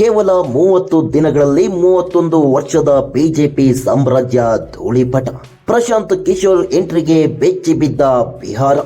ಕೇವಲ 30 ದಿನಗಳಲ್ಲಿ 31 ವರ್ಷದ ಬಿಜೆಪಿ ಸಾಮ್ರಾಜ್ಯ ಧೂಳಿಪಟ. ಪ್ರಶಾಂತ್ ಕಿಶೋರ್ ಎಂಟ್ರಿಗೆ ಬೆಚ್ಚಿ ಬಿದ್ದ ಬಿಹಾರ.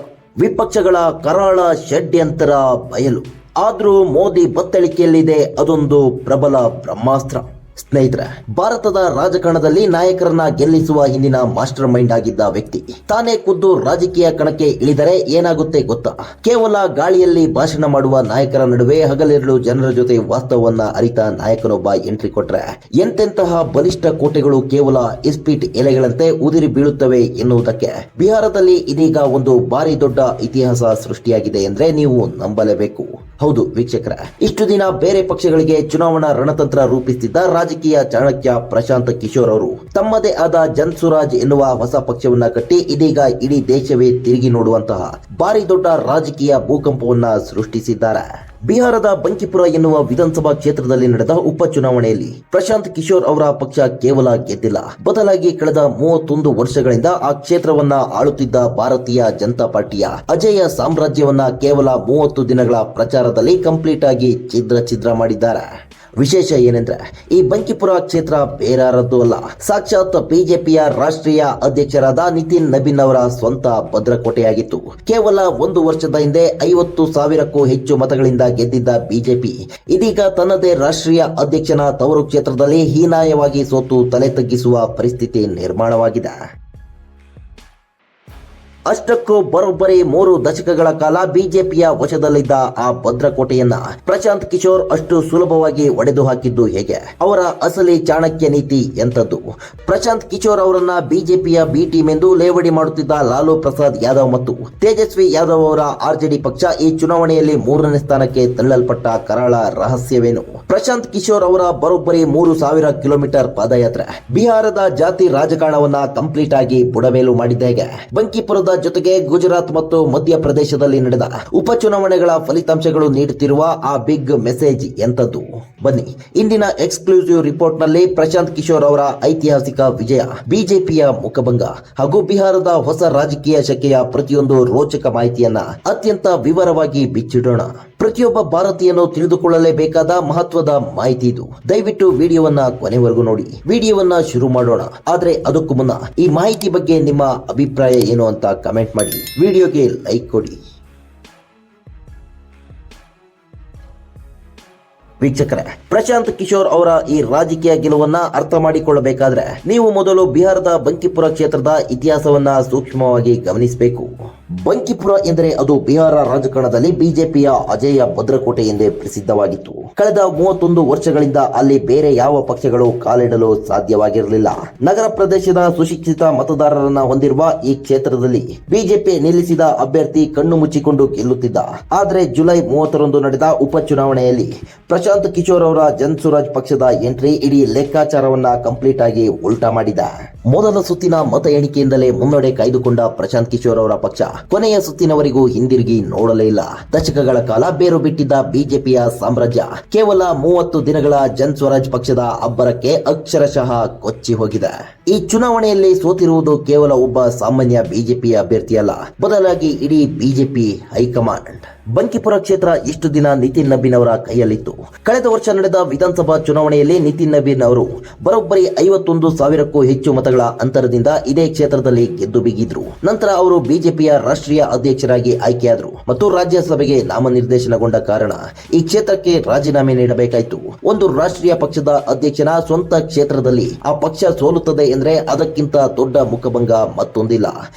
ವಿಪಕ್ಷಗಳ ಕರಾಳ ಷಡ್ಯಂತರ ಬಯಲು. ಆದ್ರೂ ಮೋದಿ ಬತ್ತಳಿಕೆಯಲ್ಲಿದೆ ಅದೊಂದು ಪ್ರಬಲ ಬ್ರಹ್ಮಾಸ್ತ್ರ. ಸ್ನೇಹಿತರೆ, ಭಾರತದ ರಾಜಕಾರಣದಲ್ಲಿ ನಾಯಕರನ್ನ ಗೆಲ್ಲಿಸುವ ಹಿಂದಿನ ಮಾಸ್ಟರ್ ಮೈಂಡ್ ಆಗಿದ್ದ ವ್ಯಕ್ತಿ ತಾನೇ ಖುದ್ದು ರಾಜಕೀಯ ಕಣಕ್ಕೆ ಇಳಿದರೆ ಏನಾಗುತ್ತೆ ಗೊತ್ತಾ? ಕೇವಲ ಗಾಳಿಯಲ್ಲಿ ಭಾಷಣ ಮಾಡುವ ನಾಯಕರ ನಡುವೆ ಹಗಲಿರುಳು ಜನರ ಜೊತೆ ವಾಸ್ತವವನ್ನ ಅರಿತ ನಾಯಕನೊಬ್ಬ ಎಂಟ್ರಿ ಕೊಟ್ರೆ ಎಂತೆಂತಹ ಬಲಿಷ್ಠ ಕೋಟೆಗಳು ಕೇವಲ ಇಸ್ಪೀಟ್ ಎಲೆಗಳಂತೆ ಉದಿರಿ ಬೀಳುತ್ತವೆ ಎನ್ನುವುದಕ್ಕೆ ಬಿಹಾರದಲ್ಲಿ ಇದೀಗ ಒಂದು ಭಾರಿ ದೊಡ್ಡ ಇತಿಹಾಸ ಸೃಷ್ಟಿಯಾಗಿದೆ ಎಂದ್ರೆ ನೀವು ನಂಬಲೇಬೇಕು. ಹೌದು ವೀಕ್ಷಕರ, ಇಷ್ಟು ದಿನ ಬೇರೆ ಪಕ್ಷಗಳಿಗೆ ಚುನಾವಣಾ ರಣತಂತ್ರ ರೂಪಿಸುತ್ತಿದ್ದ ರಾಜಕೀಯ ಚಾಣಕ್ಯ ಪ್ರಶಾಂತ್ ಕಿಶೋರ್ ಅವರು ತಮ್ಮದೇ ಆದ ಜನ್ ಸುರಾಜ್ ಎನ್ನುವ ಹೊಸ ಪಕ್ಷವನ್ನ ಕಟ್ಟಿ ಇದೀಗ ಇಡೀ ದೇಶವೇ ತಿರುಗಿ ನೋಡುವಂತಹ ಭಾರಿ ದೊಡ್ಡ ರಾಜಕೀಯ ಭೂಕಂಪವನ್ನ ಸೃಷ್ಟಿಸಿದ್ದಾರೆ. ಬಿಹಾರದ ಬಂಕಿಪುರ ಎನ್ನುವ ವಿಧಾನಸಭಾ ಕ್ಷೇತ್ರದಲ್ಲಿ ನಡೆದ ಉಪಚುನಾವಣೆಯಲ್ಲಿ ಪ್ರಶಾಂತ್ ಕಿಶೋರ್ ಅವರ ಪಕ್ಷ ಕೇವಲ ಗೆದ್ದಿಲ್ಲ, ಬದಲಾಗಿ ಕಳೆದ 31 ವರ್ಷಗಳಿಂದ ಆ ಕ್ಷೇತ್ರವನ್ನ ಆಳುತ್ತಿದ್ದ ಭಾರತೀಯ ಜನತಾ ಪಾರ್ಟಿಯ ಅಜೇಯ ಸಾಮ್ರಾಜ್ಯವನ್ನ ಕೇವಲ 30 ದಿನಗಳ ಪ್ರಚಾರದಲ್ಲಿ ಕಂಪ್ಲೀಟ್ ಆಗಿ ಛಿದ್ರ ಮಾಡಿದ್ದಾರೆ. ವಿಶೇಷ ಏನೆಂದ್ರೆ ಈ ಬಂಕಿಪುರ ಕ್ಷೇತ್ರ ಬೇರಾರದ್ದು ಅಲ್ಲ, ಸಾಕ್ಷಾತ್ ಬಿಜೆಪಿಯ ರಾಷ್ಟ್ರೀಯ ಅಧ್ಯಕ್ಷರಾದ ನಿತಿನ್ ನಬೀನ್ ಅವರ ಸ್ವಂತ ಭದ್ರಕೋಟೆಯಾಗಿತ್ತು. ಕೇವಲ 1 ವರ್ಷದ ಹಿಂದೆ 50,000ಕ್ಕೂ ಹೆಚ್ಚು ಮತಗಳಿಂದ ಗೆದ್ದಿದ್ದ ಬಿಜೆಪಿ ಇದೀಗ ತನ್ನದೇ ರಾಷ್ಟ್ರೀಯ ಅಧ್ಯಕ್ಷನ ತವರು ಕ್ಷೇತ್ರದಲ್ಲಿ ಹೀನಾಯವಾಗಿ ಸೋತು ತಲೆ ತಗ್ಗಿಸುವ ಪರಿಸ್ಥಿತಿ ನಿರ್ಮಾಣವಾಗಿದೆ. ಅಷ್ಟಕ್ಕೂ ಬರೋಬ್ಬರಿ 3 ದಶಕಗಳ ಕಾಲ ಬಿಜೆಪಿಯ ವಶದಲ್ಲಿದ್ದ ಆ ಭದ್ರಕೋಟೆಯನ್ನ ಪ್ರಶಾಂತ್ ಕಿಶೋರ್ ಅಷ್ಟು ಸುಲಭವಾಗಿ ಒಡೆದು ಹಾಕಿದ್ದು ಹೇಗೆ? ಅವರ ಅಸಲಿ ಚಾಣಕ್ಯ ನೀತಿ ಎಂತದ್ದು? ಪ್ರಶಾಂತ್ ಕಿಶೋರ್ ಅವರನ್ನ ಬಿಜೆಪಿಯ ಬಿ ಟೀಮ್ ಎಂದು ಲೇವಡಿ ಮಾಡುತ್ತಿದ್ದ ಲಾಲೂ ಪ್ರಸಾದ್ ಯಾದವ್ ಮತ್ತು ತೇಜಸ್ವಿ ಯಾದವ್ ಅವರ ಆರ್ಜೆಡಿ ಪಕ್ಷ ಈ ಚುನಾವಣೆಯಲ್ಲಿ 3ನೇ ಸ್ಥಾನಕ್ಕೆ ತಳ್ಳಲ್ಪಟ್ಟ ಕರಾಳ ರಹಸ್ಯವೇನು? ಪ್ರಶಾಂತ್ ಕಿಶೋರ್ ಅವರ ಬರೋಬ್ಬರಿ 3,000 ಕಿಲೋಮೀಟರ್ ಪಾದಯಾತ್ರೆ ಬಿಹಾರದ ಜಾತಿ ರಾಜಕಾರಣವನ್ನ ಕಂಪ್ಲೀಟ್ ಆಗಿ ಬುಡಮೇಲು ಮಾಡಿದ್ದ ಹೇಗೆ? ಬಂಕಿಪುರದ ಜೊತೆಗೆ ಗುಜರಾತ್ ಮತ್ತು ಮಧ್ಯಪ್ರದೇಶದಲ್ಲಿ ನಡೆದ ಉಪಚುನಾವಣೆಗಳ ಫಲಿತಾಂಶಗಳು ನೀಡುತ್ತಿರುವ ಆ ಬಿಗ್ ಮೆಸೇಜ್ ಎಂತದ್ದು? ಬನ್ನಿ, ಇಂದಿನ ಎಕ್ಸ್ಕ್ಲೂಸಿವ್ ರಿಪೋರ್ಟ್ ನಲ್ಲಿ ಪ್ರಶಾಂತ್ ಕಿಶೋರ್ ಅವರ ಐತಿಹಾಸಿಕ ವಿಜಯ, ಬಿಜೆಪಿಯ ಮುಖಭಂಗ ಹಾಗೂ ಬಿಹಾರದ ಹೊಸ ರಾಜಕೀಯ ಶಕೆಯ ಪ್ರತಿಯೊಂದು ರೋಚಕ ಮಾಹಿತಿಯನ್ನ ಅತ್ಯಂತ ವಿವರವಾಗಿ ಬಿಚ್ಚಿಡೋಣ. ಪ್ರತಿಯೊಬ್ಬ ಭಾರತೀಯನು ತಿಳಿದುಕೊಳ್ಳಲೇಬೇಕಾದ ಮಹತ್ವದ ಮಾಹಿತಿ ಇದು. ದಯವಿಟ್ಟು ವಿಡಿಯೋವನ್ನ ಕೊನೆವರೆಗೂ ನೋಡಿ. ವಿಡಿಯೋವನ್ನ ಶುರು ಮಾಡೋಣ. ಆದ್ರೆ ಅದಕ್ಕೂ ಮುನ್ನ ಈ ಮಾಹಿತಿ ಬಗ್ಗೆ ನಿಮ್ಮ ಅಭಿಪ್ರಾಯ ಏನು ಅಂತ ಕಮೆಂಟ್ ಮಾಡಿ, ವಿಡಿಯೋಗೆ ಲೈಕ್ ಕೊಡಿ. ವೀಕ್ಷಕರೇ, ಪ್ರಶಾಂತ್ ಕಿಶೋರ್ ಅವರ ಈ ರಾಜಕೀಯ ಗೆಲುವನ್ನ ಅರ್ಥ ಮಾಡಿಕೊಳ್ಳಬೇಕಾದ್ರೆ ನೀವು ಮೊದಲು ಬಿಹಾರದ ಬಂಕಿಪುರ ಕ್ಷೇತ್ರದ ಇತಿಹಾಸವನ್ನ ಸೂಕ್ಷ್ಮವಾಗಿ ಗಮನಿಸಬೇಕು. ಬಂಕಿಪುರ ಎಂದರೆ ಅದು ಬಿಹಾರ ರಾಜಕಾರಣದಲ್ಲಿ ಬಿಜೆಪಿಯ ಅಜೇಯ ಭದ್ರಕೋಟೆ ಎಂದೇ ಪ್ರಸಿದ್ಧವಾಗಿತ್ತು. ಕಳೆದ 31 ವರ್ಷಗಳಿಂದ ಅಲ್ಲಿ ಬೇರೆ ಯಾವ ಪಕ್ಷಗಳು ಕಾಲಿಡಲು ಸಾಧ್ಯವಾಗಿರಲಿಲ್ಲ. ನಗರ ಪ್ರದೇಶದ ಸುಶಿಕ್ಷಿತ ಮತದಾರರನ್ನ ಹೊಂದಿರುವ ಈ ಕ್ಷೇತ್ರದಲ್ಲಿ ಬಿಜೆಪಿ ನಿಲ್ಲಿಸಿದ ಅಭ್ಯರ್ಥಿ ಕಣ್ಣು ಮುಚ್ಚಿಕೊಂಡು ಗೆಲ್ಲುತ್ತಿದ್ದ. ಆದ್ರೆ ಜುಲೈ 30ರಂದು ನಡೆದ ಉಪಚುನಾವಣೆಯಲ್ಲಿ ಪ್ರಶಾಂತ್ ಕಿಶೋರ್ ಅವರ ಜನ್ ಸುರಾಜ್ ಪಕ್ಷದ ಎಂಟ್ರಿ ಇಡೀ ಲೆಕ್ಕಾಚಾರವನ್ನ ಕಂಪ್ಲೀಟ್ ಆಗಿ ಉಲ್ಟಾ ಮಾಡಿದೆ. ಮೊದಲ ಸುತ್ತಿನ ಮತ ಎಣಿಕೆಯಿಂದಲೇ ಮುನ್ನಡೆ ಕಾಯ್ದುಕೊಂಡ ಪ್ರಶಾಂತ್ ಕಿಶೋರ್ ಅವರ ಪಕ್ಷ ಕೊನೆಯ ಸುತ್ತಿನವರೆಗೂ ಹಿಂದಿರುಗಿ ನೋಡಲೇ ಇಲ್ಲ. ದಶಕಗಳ ಕಾಲ ಬೇರು ಬಿಟ್ಟಿದ್ದ ಬಿಜೆಪಿಯ ಸಾಮ್ರಾಜ್ಯ ಕೇವಲ 30 ದಿನಗಳ ಜನ್ ಸ್ವರಾಜ್ ಪಕ್ಷದ ಅಬ್ಬರಕ್ಕೆ ಅಕ್ಷರಶಃ ಕೊಚ್ಚಿ ಹೋಗಿದೆ. ಈ ಚುನಾವಣೆಯಲ್ಲಿ ಸೋತಿರುವುದು ಕೇವಲ ಒಬ್ಬ ಸಾಮಾನ್ಯ ಬಿಜೆಪಿ ಅಭ್ಯರ್ಥಿಯಲ್ಲ, ಬದಲಾಗಿ ಇಡೀ ಬಿಜೆಪಿ ಹೈಕಮಾಂಡ್. ಬಂಕಿಪುರ ಕ್ಷೇತ್ರ ಇಷ್ಟು ದಿನ ನಿತಿನ್ ನಬೀನ್ ಅವರ ಕೈಯಲ್ಲಿತ್ತು. ಕಳೆದ ವರ್ಷ ನಡೆದ ವಿಧಾನಸಭಾ ಚುನಾವಣೆಯಲ್ಲಿ ನಿತಿನ್ ನಬೀನ್ ಅವರು ಬರೋಬ್ಬರಿ 51,000ಕ್ಕೂ ಹೆಚ್ಚು ಮತಗಳ ಅಂತರದಿಂದ ಇದೇ ಕ್ಷೇತ್ರದಲ್ಲಿ ಗೆದ್ದು ಬಿಗಿದ್ರು. ನಂತರ ಅವರು ಬಿಜೆಪಿಯ ರಾಷ್ಟ್ರೀಯ ಅಧ್ಯಕ್ಷರಾಗಿ ಆಯ್ಕೆಯಾದರು ಮತ್ತು ರಾಜ್ಯಸಭೆಗೆ ನಾಮನಿರ್ದೇಶನಗೊಂಡ ಕಾರಣ ಈ ಕ್ಷೇತ್ರಕ್ಕೆ ರಾಜೀನಾಮೆ ನೀಡಬೇಕಾಯಿತು. ಒಂದು ರಾಷ್ಟ್ರೀಯ ಪಕ್ಷದ ಅಧ್ಯಕ್ಷನ ಸ್ವಂತ ಕ್ಷೇತ್ರದಲ್ಲಿ ಆ ಪಕ್ಷ ಸೋಲುತ್ತದೆ ಎಂದ್ರೆ ಅದಕ್ಕಿಂತ ದೊಡ್ಡ ಮುಖಭಂಗ ಮತ್ತೊಂದಿಲ್ಲ.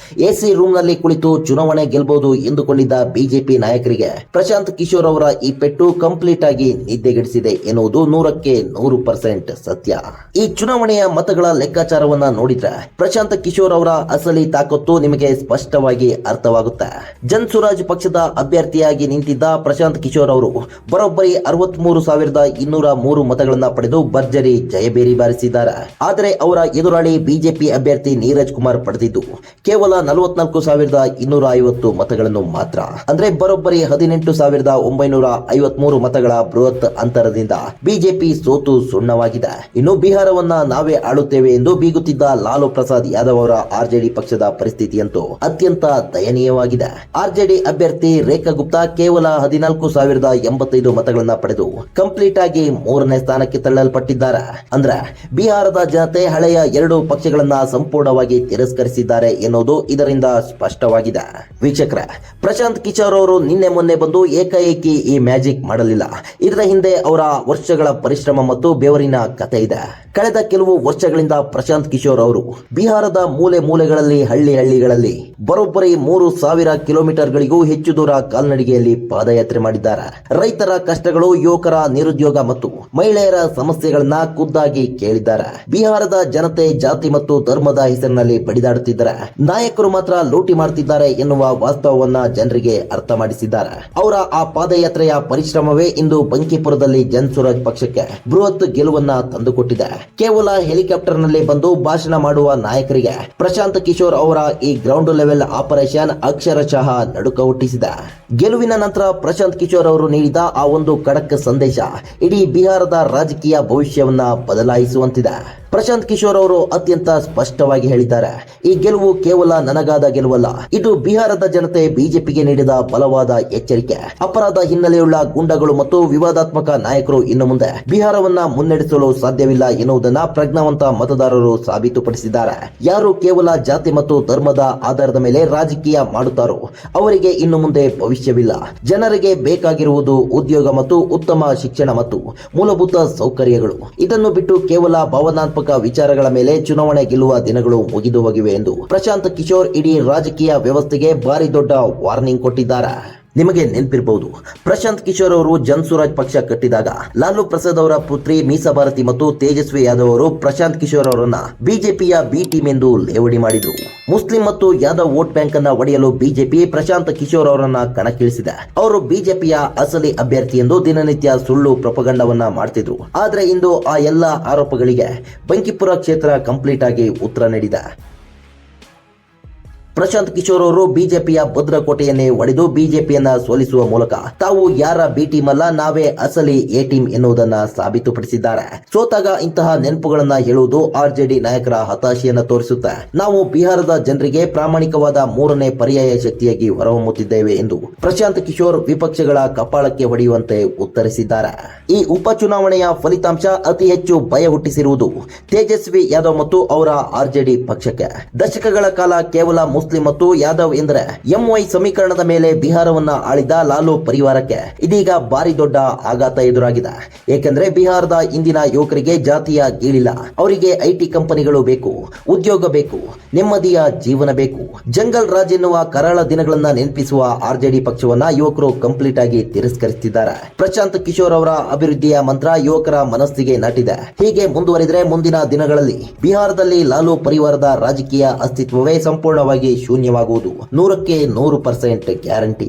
ಎಸಿ ರೂಮ್ ನಲ್ಲಿ ಕುಳಿತು ಚುನಾವಣೆ ಗೆಲ್ಲಬಹುದು ಎಂದುಕೊಂಡಿದ್ದ ಬಿಜೆಪಿ ನಾಯಕರಿಗೆ ಪ್ರಶಾಂತ್ ಕಿಶೋರ್ ಅವರ ಈ ಪೆಟ್ಟು ಕಂಪ್ಲೀಟ್ ಆಗಿ ನಿದ್ದೆಗೆಡಿಸಿದೆ ಎನ್ನುವುದು 100ಕ್ಕೆ 100% ಸತ್ಯ. ಈ ಚುನಾವಣೆಯ ಮತಗಳ ಲೆಕ್ಕಾಚಾರವನ್ನ ನೋಡಿದ್ರೆ ಪ್ರಶಾಂತ್ ಕಿಶೋರ್ ಅವರ ಅಸಲಿ ತಾಕತ್ತು ನಿಮಗೆ ಸ್ಪಷ್ಟವಾಗಿ ಅರ್ಥವಾಗುತ್ತೆ. ಜನ್ ಸುರಾಜ್ ಪಕ್ಷದ ಅಭ್ಯರ್ಥಿಯಾಗಿ ನಿಂತಿದ್ದ ಪ್ರಶಾಂತ್ ಕಿಶೋರ್ ಅವರು ಬರೋಬ್ಬರಿ 63,203 ಮತಗಳನ್ನ ಪಡೆದು ಭರ್ಜರಿ ಜಯಬೇರಿ ಬಾರಿಸಿದ್ದಾರೆ. ಆದರೆ ಅವರ ಎದುರಾಳಿ ಬಿಜೆಪಿ ಅಭ್ಯರ್ಥಿ ನೀರಜ್ ಕುಮಾರ್ ಪಡೆದಿದ್ದು ಕೇವಲ 44,250 ಮತಗಳನ್ನು ಮಾತ್ರ. ಅಂದ್ರೆ ಬರೋಬ್ಬರಿ 18,953 ಮತಗಳ ಬೃಹತ್ ಅಂತರದಿಂದ ಬಿಜೆಪಿ ಸೋತು ಸುಣ್ಣವಾಗಿದೆ. ಇನ್ನು ಬಿಹಾರವನ್ನ ನಾವೇ ಆಳುತ್ತೇವೆ ಎಂದು ಬೀಗುತ್ತಿದ್ದ ಲಾಲು ಪ್ರಸಾದ್ ಯಾದವ್ ಅವರ ಆರ್ಜೆಡಿ ಪಕ್ಷದ ಪರಿಸ್ಥಿತಿಯಂತೂ ಅತ್ಯಂತ ದಯನೀಯವಾಗಿದೆ. ಆರ್ಜೆಡಿ ಅಭ್ಯರ್ಥಿ ರೇಖಾ ಗುಪ್ತಾ ಕೇವಲ 14,085 ಮತಗಳನ್ನ ಪಡೆದು ಕಂಪ್ಲೀಟ್ ಆಗಿ 3ನೇ ಸ್ಥಾನಕ್ಕೆ ತಳ್ಳಲ್ಪಟ್ಟಿದ್ದಾರೆ. ಅಂದ್ರೆ ಬಿಹಾರದ ಜನತೆ ಹಳೆಯ ಎರಡು ಪಕ್ಷಗಳನ್ನ ಸಂಪೂರ್ಣವಾಗಿ ತಿರಸ್ಕರಿಸಿದ್ದಾರೆ ಎನ್ನುವುದು ಇದರಿಂದ ಸ್ಪಷ್ಟವಾಗಿದೆ. ವೀಕ್ಷಕರೇ, ಪ್ರಶಾಂತ್ ಕಿಶೋರ್ ಅವರು ನಿನ್ನೆ ಮೊನ್ನೆ ಬಂದು ಏಕಾಏಕಿ ಈ ಮ್ಯಾಜಿಕ್ ಮಾಡಲಿಲ್ಲ. ಇದರ ಹಿಂದೆ ಅವರ ವರ್ಷಗಳ ಪರಿಶ್ರಮ ಮತ್ತು ಬೆವರಿನ ಕಥೆ ಇದೆ. ಕಳೆದ ಕೆಲವು ವರ್ಷಗಳಿಂದ ಪ್ರಶಾಂತ್ ಕಿಶೋರ್ ಅವರು ಬಿಹಾರದ ಮೂಲೆ ಮೂಲೆಗಳಲ್ಲಿ ಹಳ್ಳಿಗಳಲ್ಲಿ ಬರೋಬ್ಬರಿ 3,000 ಕಿಲೋಮೀಟರ್ಗಳಿಗೂ ಹೆಚ್ಚು ದೂರ ಕಾಲ್ನಡಿಗೆಯಲ್ಲಿ ಪಾದಯಾತ್ರೆ ಮಾಡಿದ್ದಾರೆ. ರೈತರ ಕಷ್ಟಗಳು, ಯುವಕರ ನಿರುದ್ಯೋಗ ಮತ್ತು ಮಹಿಳೆಯರ ಸಮಸ್ಯೆಗಳನ್ನ ಖುದ್ದಾಗಿ ಕೇಳಿದ್ದಾರೆ. ಬಿಹಾರದ ಜನತೆ ಜಾತಿ ಮತ್ತು ಧರ್ಮದ ಹೆಸರಿನಲ್ಲಿ ಬಡಿದಾಡುತ್ತಿದ್ದಾರೆ, ನಾಯಕರು ಮಾತ್ರ ಲೂಟಿ ಮಾಡುತ್ತಿದ್ದಾರೆ ಎನ್ನುವ ವಾಸ್ತವವನ್ನ ಜನರಿಗೆ ಅರ್ಥ ಮಾಡಿಸಿದ್ದಾರೆ. ಅವರ ಆ ಪಾದಯಾತ್ರೆಯ ಪರಿಶ್ರಮವೇ ಇಂದು ಬಂಕಿಪುರದಲ್ಲಿ ಜನಸುರಾಜ್ ಪಕ್ಷಕ್ಕೆ ಬೃಹತ್ ಗೆಲುವನ್ನ ತಂದುಕೊಟ್ಟಿದೆ. ಕೇವಲ ಹೆಲಿಕಾಪ್ಟರ್ ನಲ್ಲಿ ಬಂದು ಭಾಷಣ ಮಾಡುವ ನಾಯಕರಿಗೆ ಪ್ರಶಾಂತ್ ಕಿಶೋರ್ ಅವರ ಈ ಗ್ರೌಂಡ್ ಲೆವೆಲ್ ಆಪರೇಷನ್ ಅಕ್ಷರಶಃ ನಡುಕ ಹುಟ್ಟಿಸಿದೆ. ಗೆಲುವಿನ ನಂತರ ಪ್ರಶಾಂತ್ ಕಿಶೋರ್ ಅವರು ನೀಡಿದ ಆ ಒಂದು ಖಡಕ್ ಸಂದೇಶ ಇಡೀ ಬಿಹಾರದ ರಾಜಕೀಯ ಭವಿಷ್ಯವನ್ನ ಬದಲಾಯಿಸುವಂತಿದೆ. ಪ್ರಶಾಂತ್ ಕಿಶೋರ್ ಅವರು ಅತ್ಯಂತ ಸ್ಪಷ್ಟವಾಗಿ ಹೇಳಿದ್ದಾರೆ, ಈ ಗೆಲುವು ಕೇವಲ ನನಗಾದ ಗೆಲುವಲ್ಲ, ಇದು ಬಿಹಾರದ ಜನತೆ ಬಿಜೆಪಿಗೆ ನೀಡಿದ ಬಲವಾದ ಎಚ್ಚರಿಕೆ. ಅಪರಾಧ ಹಿನ್ನೆಲೆಯುಳ್ಳ ಗುಂಡಗಳು ಮತ್ತು ವಿವಾದಾತ್ಮಕ ನಾಯಕರು ಇನ್ನು ಮುಂದೆ ಬಿಹಾರವನ್ನ ಮುನ್ನಡೆಸಲು ಸಾಧ್ಯವಿಲ್ಲ ಎನ್ನುವುದನ್ನ ಪ್ರಜ್ಞಾವಂತ ಮತದಾರರು ಸಾಬೀತುಪಡಿಸಿದ್ದಾರೆ. ಯಾರು ಕೇವಲ ಜಾತಿ ಮತ್ತು ಧರ್ಮದ ಆಧಾರದ ಮೇಲೆ ರಾಜಕೀಯ ಮಾಡುತ್ತಾರೋ ಅವರಿಗೆ ಇನ್ನು ಮುಂದೆ ಭವಿಷ್ಯವಿಲ್ಲ. ಜನರಿಗೆ ಬೇಕಾಗಿರುವುದು ಉದ್ಯೋಗ ಮತ್ತು ಉತ್ತಮ ಶಿಕ್ಷಣ ಮತ್ತು ಮೂಲಭೂತ ಸೌಕರ್ಯಗಳು. ಇದನ್ನು ಬಿಟ್ಟು ಕೇವಲ ಭಾವನಾತ್ಮಕ ವಿಚಾರಗಳ ಮೇಲೆ ಚುನಾವಣೆ ಗೆಲ್ಲುವ ದಿನಗಳು ಮುಗಿದು ಹೋಗಿವೆ ಎಂದು ಪ್ರಶಾಂತ್ ಕಿಶೋರ್ ಇಡೀ ರಾಜಕೀಯ ವ್ಯವಸ್ಥೆಗೆ ಭಾರಿ ದೊಡ್ಡ ವಾರ್ನಿಂಗ್ ಕೊಟ್ಟಿದ್ದಾರೆ. ನಿಮಗೆ ನೆನಪಿರಬಹುದು, ಪ್ರಶಾಂತ್ ಕಿಶೋರ್ ಅವರು ಜನಸುರಾಜ್ ಪಕ್ಷ ಕಟ್ಟಿದಾಗ ಲಾಲು ಪ್ರಸಾದ್ ಅವರ ಪುತ್ರಿ ಮೀಸಾ ಭಾರತಿ ಮತ್ತು ತೇಜಸ್ವಿ ಯಾದವ್ ಅವರು ಪ್ರಶಾಂತ್ ಕಿಶೋರ್ ಅವರನ್ನ ಬಿಜೆಪಿಯ ಬಿ ಟೀಮ್ ಎಂದು ಲೇವಡಿ ಮಾಡಿದ್ರು. ಮುಸ್ಲಿಂ ಮತ್ತು ಯಾದವ್ ವೋಟ್ ಬ್ಯಾಂಕ್ ಅನ್ನ ಒಡೆಯಲು ಬಿಜೆಪಿ ಪ್ರಶಾಂತ್ ಕಿಶೋರ್ ಅವರನ್ನ ಕಣಕ್ಕಿಳಿಸಿದೆ. ಅವರು ಬಿಜೆಪಿಯ ಅಸಲಿ ಅಭ್ಯರ್ಥಿ ಎಂದು ದಿನನಿತ್ಯ ಸುಳ್ಳು ಪ್ರಪಗಂಡವನ್ನ ಮಾಡ್ತಿದ್ರು. ಆದ್ರೆ ಇಂದು ಆ ಎಲ್ಲ ಆರೋಪಗಳಿಗೆ ಬಂಕಿಪುರ ಕ್ಷೇತ್ರ ಕಂಪ್ಲೀಟ್ ಆಗಿ ಉತ್ತರ ನೀಡಿದೆ. ಪ್ರಶಾಂತ್ ಕಿಶೋರ್ ಅವರು ಬಿಜೆಪಿಯ ಭದ್ರಕೋಟೆಯನ್ನೇ ಒಡೆದು ಬಿಜೆಪಿಯನ್ನ ಸೋಲಿಸುವ ಮೂಲಕ ತಾವು ಯಾರ ಬಿ ಟೀಮ್ ಅಲ್ಲ, ನಾವೇ ಅಸಲಿ ಎ ಟೀಮ್ ಎನ್ನುವುದನ್ನ ಸಾಬೀತುಪಡಿಸಿದ್ದಾರೆ. ಸೋತಾಗ ಇಂತಹ ನೆನಪುಗಳನ್ನ ಹೇಳುವುದು ಆರ್ಜೆಡಿ ನಾಯಕರ ಹತಾಶೆಯನ್ನ ತೋರಿಸುತ್ತೆ. ನಾವು ಬಿಹಾರದ ಜನರಿಗೆ ಪ್ರಾಮಾಣಿಕವಾದ 3ನೇ ಪರ್ಯಾಯ ಶಕ್ತಿಯಾಗಿ ಹೊರಹೊಮ್ಮುತ್ತಿದ್ದೇವೆ ಎಂದು ಪ್ರಶಾಂತ್ ಕಿಶೋರ್ ವಿಪಕ್ಷಗಳ ಕಪಾಳಕ್ಕೆ ಹೊಡೆಯುವಂತೆ ಉತ್ತರಿಸಿದ್ದಾರೆ. ಈ ಉಪಚುನಾವಣೆಯ ಫಲಿತಾಂಶ ಅತಿ ಹೆಚ್ಚು ಭಯ ಹುಟ್ಟಿಸಿರುವುದು ತೇಜಸ್ವಿ ಯಾದವ್ ಮತ್ತು ಅವರ ಆರ್ಜೆಡಿ ಪಕ್ಷಕ್ಕೆ. ದಶಕಗಳ ಕಾಲ ಕೇವಲ ಮುಸ್ಲಿಂ ಮತ್ತು ಯಾದವ್ ಎಂದರೆ ಎಂವೈ ಸಮೀಕರಣದ ಮೇಲೆ ಬಿಹಾರವನ್ನ ಆಳಿದ ಲಾಲು ಪರಿವಾರಕ್ಕೆ ಇದೀಗ ಭಾರಿ ದೊಡ್ಡ ಆಘಾತ ಎದುರಾಗಿದೆ. ಏಕೆಂದ್ರೆ ಬಿಹಾರದ ಇಂದಿನ ಯುವಕರಿಗೆ ಜಾತಿಯ ಗೀಳಿಲ್ಲ. ಅವರಿಗೆ ಐಟಿ ಕಂಪನಿಗಳು ಬೇಕು, ಉದ್ಯೋಗ ಬೇಕು, ನೆಮ್ಮದಿಯ ಜೀವನ ಬೇಕು. ಜಂಗಲ್ ರಾಜ್ ಎನ್ನುವ ಕರಾಳ ದಿನಗಳನ್ನ ನೆನಪಿಸುವ ಆರ್ಜೆಡಿ ಪಕ್ಷವನ್ನ ಯುವಕರು ಕಂಪ್ಲೀಟ್ ಆಗಿ ತಿರಸ್ಕರಿಸುತ್ತಿದ್ದಾರೆ. ಪ್ರಶಾಂತ್ ಕಿಶೋರ್ ಅವರ ಅಭಿವೃದ್ಧಿಯ ಮಂತ್ರ ಯುವಕರ ಮನಸ್ಸಿಗೆ ನಾಟಿದೆ. ಹೀಗೆ ಮುಂದುವರಿದರೆ ಮುಂದಿನ ದಿನಗಳಲ್ಲಿ ಬಿಹಾರದಲ್ಲಿ ಲಾಲು ಪರಿವಾರದ ರಾಜಕೀಯ ಅಸ್ತಿತ್ವವೇ ಸಂಪೂರ್ಣವಾಗಿ ಶೂನ್ಯವಾಗುವುದು 100% ಗ್ಯಾರಂಟಿ.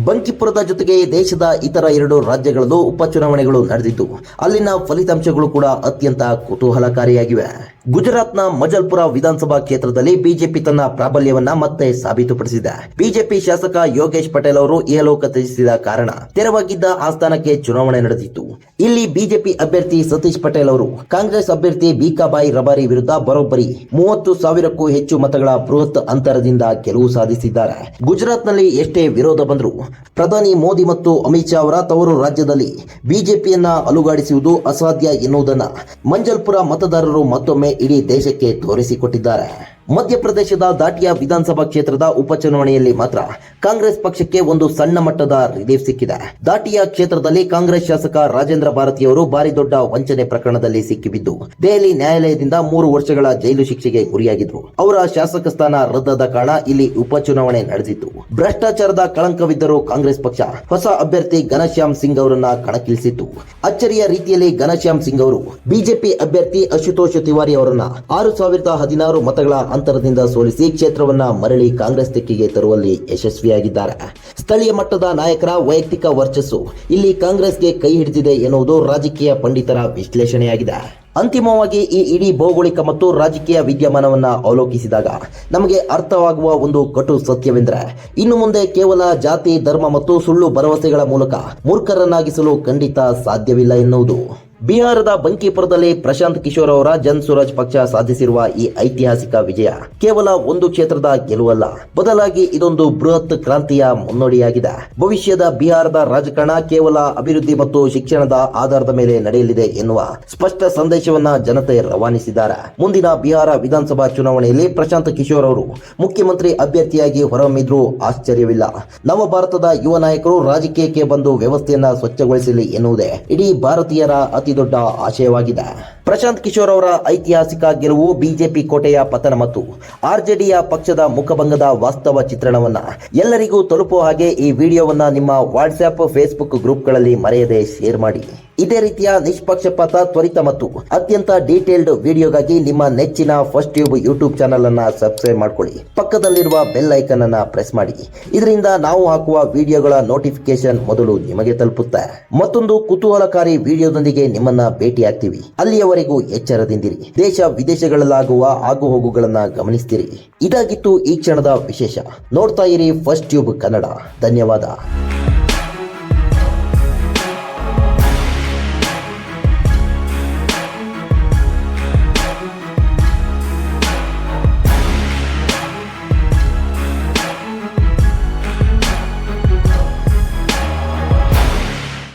ಬಂಕಿಪುರದ ಜೊತೆಗೆ ದೇಶದ ಇತರ 2 ರಾಜ್ಯಗಳಲ್ಲೂ ಉಪಚುನಾವಣೆಗಳು ನಡೆದಿದ್ದು ಅಲ್ಲಿನ ಫಲಿತಾಂಶಗಳು ಕೂಡ ಅತ್ಯಂತ ಕುತೂಹಲಕಾರಿಯಾಗಿವೆ. ಗುಜರಾತ್ನ ಮಜಲ್ಪುರ ವಿಧಾನಸಭಾ ಕ್ಷೇತ್ರದಲ್ಲಿ ಬಿಜೆಪಿ ತನ್ನ ಪ್ರಾಬಲ್ಯವನ್ನ ಮತ್ತೆ ಸಾಬೀತುಪಡಿಸಿದೆ. ಬಿಜೆಪಿ ಶಾಸಕ ಯೋಗೇಶ್ ಪಟೇಲ್ ಅವರು ಇಹಲೋಕ ತ್ಯಜಿಸಿದ ಕಾರಣ ತೆರವಾಗಿದ್ದ ಆ ಸ್ಥಾನಕ್ಕೆ ಚುನಾವಣೆ ನಡೆದಿತ್ತು. ಇಲ್ಲಿ ಬಿಜೆಪಿ ಅಭ್ಯರ್ಥಿ ಸತೀಶ್ ಪಟೇಲ್ ಅವರು ಕಾಂಗ್ರೆಸ್ ಅಭ್ಯರ್ಥಿ ಬೀಕಾಬಾಯಿ ರಬಾರಿ ವಿರುದ್ಧ ಬರೋಬ್ಬರಿ 30,000ಕ್ಕೂ ಹೆಚ್ಚು ಮತಗಳ ಬೃಹತ್ ಅಂತರದಿಂದ ಗೆಲುವು ಸಾಧಿಸಿದ್ದಾರೆ. ಗುಜರಾತ್ನಲ್ಲಿ ಎಷ್ಟೇ ವಿರೋಧ ಬಂದರೂ ಪ್ರಧಾನಿ ಮೋದಿ ಮತ್ತು ಅಮಿತ್ ಶಾ ಅವರ ತವರು ರಾಜ್ಯದಲ್ಲಿ ಬಿಜೆಪಿಯನ್ನ ಅಲುಗಾಡಿಸುವುದು ಅಸಾಧ್ಯ ಎನ್ನುವುದನ್ನು ಮಂಜಲ್ಪುರ ಮತದಾರರು ಮತ್ತೊಮ್ಮೆ ಇಡೀ ದೇಶಕ್ಕೆ ತೋರಿಸಿಕೊಟ್ಟಿದ್ದಾರೆ. ಮಧ್ಯಪ್ರದೇಶದ ದಾಟಿಯಾ ವಿಧಾನಸಭಾ ಕ್ಷೇತ್ರದ ಉಪಚುನಾವಣೆಯಲ್ಲಿ ಮಾತ್ರ ಕಾಂಗ್ರೆಸ್ ಪಕ್ಷಕ್ಕೆ ಒಂದು ಸಣ್ಣ ಮಟ್ಟದ ರಿಲೀಫ್ ಸಿಕ್ಕಿದೆ. ದಾಟಿಯಾ ಕ್ಷೇತ್ರದಲ್ಲಿ ಕಾಂಗ್ರೆಸ್ ಶಾಸಕ ರಾಜೇಂದ್ರ ಭಾರತಿಯವರು ಭಾರಿ ದೊಡ್ಡ ವಂಚನೆ ಪ್ರಕರಣದಲ್ಲಿ ಸಿಕ್ಕಿಬಿದ್ದು ದೆಹಲಿ ನ್ಯಾಯಾಲಯದಿಂದ 3 ವರ್ಷಗಳ ಜೈಲು ಶಿಕ್ಷೆಗೆ ಗುರಿಯಾಗಿದ್ರು. ಅವರ ಶಾಸಕ ಸ್ಥಾನ ರದ್ದಾದ ಕಾರಣ ಇಲ್ಲಿ ಉಪಚುನಾವಣೆ ನಡೆದಿತ್ತು. ಭ್ರಷ್ಟಾಚಾರದ ಕಳಂಕವಿದ್ದರೂ ಕಾಂಗ್ರೆಸ್ ಪಕ್ಷ ಹೊಸ ಅಭ್ಯರ್ಥಿ ಘನಶ್ಯಾಮ್ ಸಿಂಗ್ ಅವರನ್ನ ಕಣಕ್ಕಿಳಿಸಿತ್ತು. ಅಚ್ಚರಿಯ ರೀತಿಯಲ್ಲಿ ಘನಶ್ಯಾಮ್ ಸಿಂಗ್ ಅವರು ಬಿಜೆಪಿ ಅಭ್ಯರ್ಥಿ ಅಶುತೋಷ್ ತಿವಾರಿ ಅವರನ್ನ 6,016 ಮತಗಳ ಅಂತರದಿಂದ ಸೋಲಿಸಿ ಕ್ಷೇತ್ರವನ್ನ ಮರಳಿ ಕಾಂಗ್ರೆಸ್ ತೆಕ್ಕೆಗೆ ತರುವಲ್ಲಿ ಯಶಸ್ವಿಯಾಗಿದ್ದಾರೆ. ಸ್ಥಳೀಯ ಮಟ್ಟದ ನಾಯಕರ ವೈಯಕ್ತಿಕ ವರ್ಚಸ್ಸು ಇಲ್ಲಿ ಕಾಂಗ್ರೆಸ್ಗೆ ಕೈ ಹಿಡಿದಿದೆ ಎನ್ನುವುದು ರಾಜಕೀಯ ಪಂಡಿತರ ವಿಶ್ಲೇಷಣೆಯಾಗಿದೆ. ಅಂತಿಮವಾಗಿ ಈ ಇಡೀ ಭೌಗೋಳಿಕ ಮತ್ತು ರಾಜಕೀಯ ವಿದ್ಯಮಾನವನ್ನ ಅವಲೋಕಿಸಿದಾಗ ನಮಗೆ ಅರ್ಥವಾಗುವ ಒಂದು ಕಟು ಸತ್ಯವೆಂದರೆ ಇನ್ನು ಮುಂದೆ ಕೇವಲ ಜಾತಿ, ಧರ್ಮ ಮತ್ತು ಸುಳ್ಳು ಭರವಸೆಗಳ ಮೂಲಕ ಮೂರ್ಖರನ್ನಾಗಿಸಲು ಖಂಡಿತ ಸಾಧ್ಯವಿಲ್ಲ ಎನ್ನುವುದು. ಬಿಹಾರದ ಬಂಕಿಪುರದಲ್ಲಿ ಪ್ರಶಾಂತ್ ಕಿಶೋರ್ ಅವರ ಜನ್ ಸುರಾಜ್ ಪಕ್ಷ ಸಾಧಿಸಿರುವ ಈ ಐತಿಹಾಸಿಕ ವಿಜಯ ಕೇವಲ ಒಂದು ಕ್ಷೇತ್ರದ ಗೆಲುವಲ್ಲ, ಬದಲಾಗಿ ಇದೊಂದು ಬೃಹತ್ ಕ್ರಾಂತಿಯ ಮುನ್ನೋಡಿಯಾಗಿದೆ. ಭವಿಷ್ಯದ ಬಿಹಾರದ ರಾಜಕಾರಣ ಕೇವಲ ಅಭಿವೃದ್ಧಿ ಮತ್ತು ಶಿಕ್ಷಣದ ಆಧಾರದ ಮೇಲೆ ನಡೆಯಲಿದೆ ಎನ್ನುವ ಸ್ಪಷ್ಟ ಸಂದೇಶವನ್ನ ಜನತೆ ರವಾನಿಸಿದ್ದಾರೆ. ಮುಂದಿನ ಬಿಹಾರ ವಿಧಾನಸಭಾ ಚುನಾವಣೆಯಲ್ಲಿ ಪ್ರಶಾಂತ್ ಕಿಶೋರ್ ಅವರು ಮುಖ್ಯಮಂತ್ರಿ ಅಭ್ಯರ್ಥಿಯಾಗಿ ಹೊರಹೊಮ್ಮಿದ್ರೂ ಆಶ್ಚರ್ಯವಿಲ್ಲ. ನವ ಭಾರತದ ಯುವ ನಾಯಕರು ರಾಜಕೀಯಕ್ಕೆ ಬಂದು ವ್ಯವಸ್ಥೆಯನ್ನ ಸ್ವಚ್ಛಗೊಳಿಸಲಿ ಎನ್ನುವುದೇ ಇಡೀ ಭಾರತೀಯರ ಅತಿ ದೊಡ್ಡ ಆಶಯವಾಗಿದೆ. ಪ್ರಶಾಂತ್ ಕಿಶೋರ್ ಅವರ ಐತಿಹಾಸಿಕ ಗೆಲುವು ಬಿಜೆಪಿ ಕೋಟೆಯ ಪತನ ಮತ್ತು ಆರ್ಜೆಡಿಯ ಪಕ್ಷದ ಮುಖಭಂಗದ ವಾಸ್ತವ ಚಿತ್ರಣವನ್ನ ಎಲ್ಲರಿಗೂ ತಲುಪುವ ಹಾಗೆ ಈ ವಿಡಿಯೋವನ್ನ ನಿಮ್ಮ ವಾಟ್ಸ್ಆಪ್, ಫೇಸ್ಬುಕ್ ಗ್ರೂಪ್ಗಳಲ್ಲಿ ಮರೆಯದೆ ಶೇರ್ ಮಾಡಿ. ಇದೇ ರೀತಿಯ ನಿಷ್ಪಕ್ಷಪಾತ, ತ್ವರಿತ ಮತ್ತು ಅತ್ಯಂತ ಡೀಟೇಲ್ಡ್ ವಿಡಿಯೋಗಾಗಿ ನಿಮ್ಮ ನೆಚ್ಚಿನ ಫಸ್ಟ್ ಟ್ಯೂಬ್ ಯೂಟ್ಯೂಬ್ ಚಾನಲ್ ಅನ್ನ ಸಬ್ಸ್ಕ್ರೈಬ್ ಮಾಡ್ಕೊಳ್ಳಿ. ಪಕ್ಕದಲ್ಲಿರುವ ಬೆಲ್ ಐಕನ್ ಅನ್ನ ಪ್ರೆಸ್ ಮಾಡಿ. ಇದರಿಂದ ನಾವು ಹಾಕುವ ವಿಡಿಯೋಗಳ ನೋಟಿಫಿಕೇಶನ್ ಮೊದಲು ನಿಮಗೆ ತಲುಪುತ್ತೆ. ಮತ್ತೊಂದು ಕುತೂಹಲಕಾರಿ ವಿಡಿಯೋದೊಂದಿಗೆ ನಿಮ್ಮನ್ನ ಭೇಟಿಯಾಗ್ತೀವಿ. ಅಲ್ಲಿಯವರೆಗೂ ಎಚ್ಚರದಿಂದಿರಿ. ದೇಶ ವಿದೇಶಗಳಲ್ಲಾಗುವ ಆಗುಹೋಗುಗಳನ್ನ ಗಮನಿಸ್ತೀರಿ. ಇದಾಗಿತ್ತು ಈ ಕ್ಷಣದ ವಿಶೇಷ. ನೋಡ್ತಾ ಇರಿ ಫಸ್ಟ್ ಟ್ಯೂಬ್ ಕನ್ನಡ. ಧನ್ಯವಾದ.